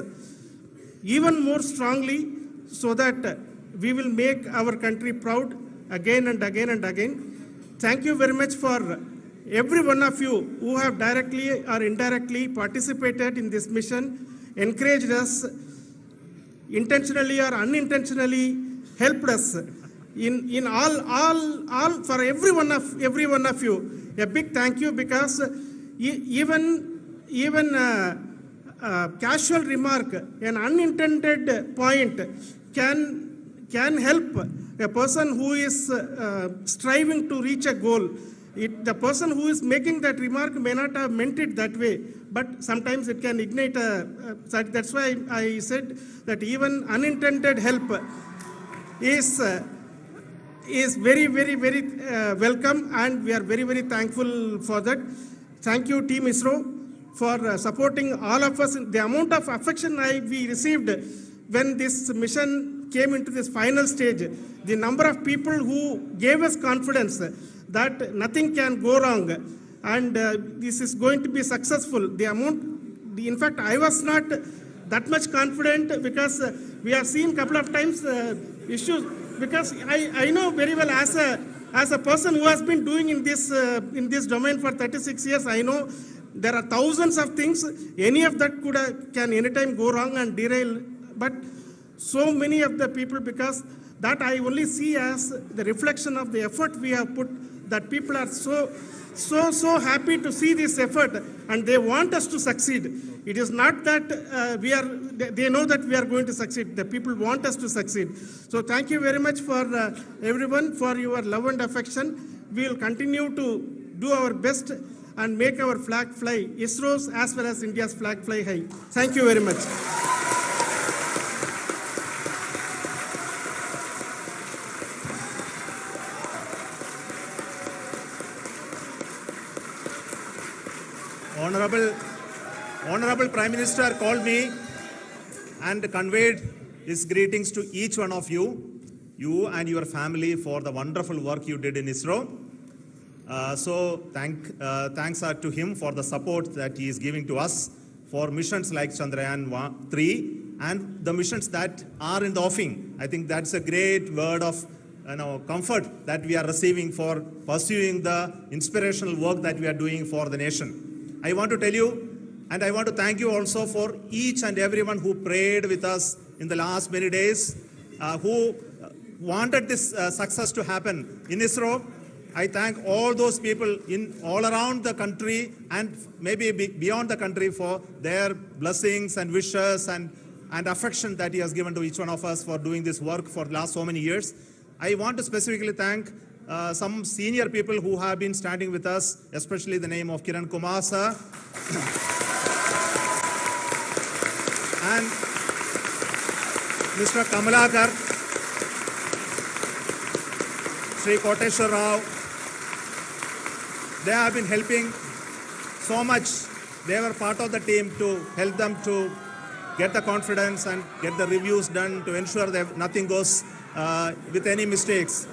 even more strongly, so that we will make our country proud again and again and again. Thank you very much for every one of you who have directly or indirectly participated in this mission, encouraged us, intentionally or unintentionally helped us in all for every one of you. A big thank you, because even casual remark, an unintended point can help a person who is striving to reach a goal. The person who is making that remark may not have meant it that way, but sometimes it can ignite that's why I said that even unintended help is very, very, very welcome, and we are very, very thankful for that. Thank you, Team ISRO, for supporting all of us. The amount of affection we received when this mission came into this final stage, the number of people who gave us confidence that nothing can go wrong and this is going to be successful. In fact, I was not that much confident, because we have seen a couple of times issues, because I know very well as a person who has been doing in this domain for 36 years, I know there are thousands of things. Any of that can anytime go wrong and derail. But so many of the people, because that I only see as the reflection of the effort we have put, that people are so happy to see this effort and they want us to succeed. It is not that they know that we are going to succeed. The people want us to succeed. So thank you very much for everyone for your love and affection. We will continue to do our best and make our flag fly, ISRO's as well as India's flag fly high. Thank you very much. Honorable Prime Minister called me and conveyed his greetings to each one of you and your family, for the wonderful work you did in ISRO. So thanks are to him for the support that he is giving to us for missions like Chandrayaan 3 and the missions that are in the offing. I think that's a great word of comfort that we are receiving for pursuing the inspirational work that we are doing for the nation. I want to tell you, and I want to thank you also for each and everyone who prayed with us in the last many days, who wanted this success to happen in ISRO. I thank all those people all around the country and maybe beyond the country for their blessings and wishes and affection that he has given to each one of us for doing this work for the last so many years. I want to specifically thank some senior people who have been standing with us, especially the name of Kiran Kumar sir and Mr. Kamalakar, Sri Koteshwar Rao. They have been helping so much. They were part of the team to help them to get the confidence and get the reviews done to ensure that nothing goes with any mistakes.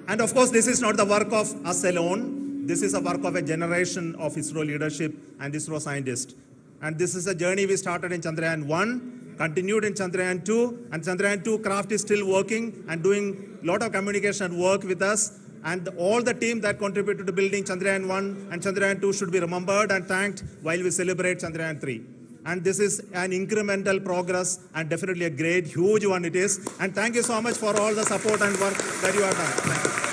And of course, this is not the work of us alone. This is a work of a generation of ISRO leadership and ISRO scientists. And this is a journey we started in Chandrayaan 1, continued in Chandrayaan 2, and Chandrayaan 2 craft is still working and doing a lot of communication work with us. And all the team that contributed to building Chandrayaan 1 and Chandrayaan 2 should be remembered and thanked while we celebrate Chandrayaan 3. And this is an incremental progress and definitely a great, huge one it is. And thank you so much for all the support and work that you have done. Thank you.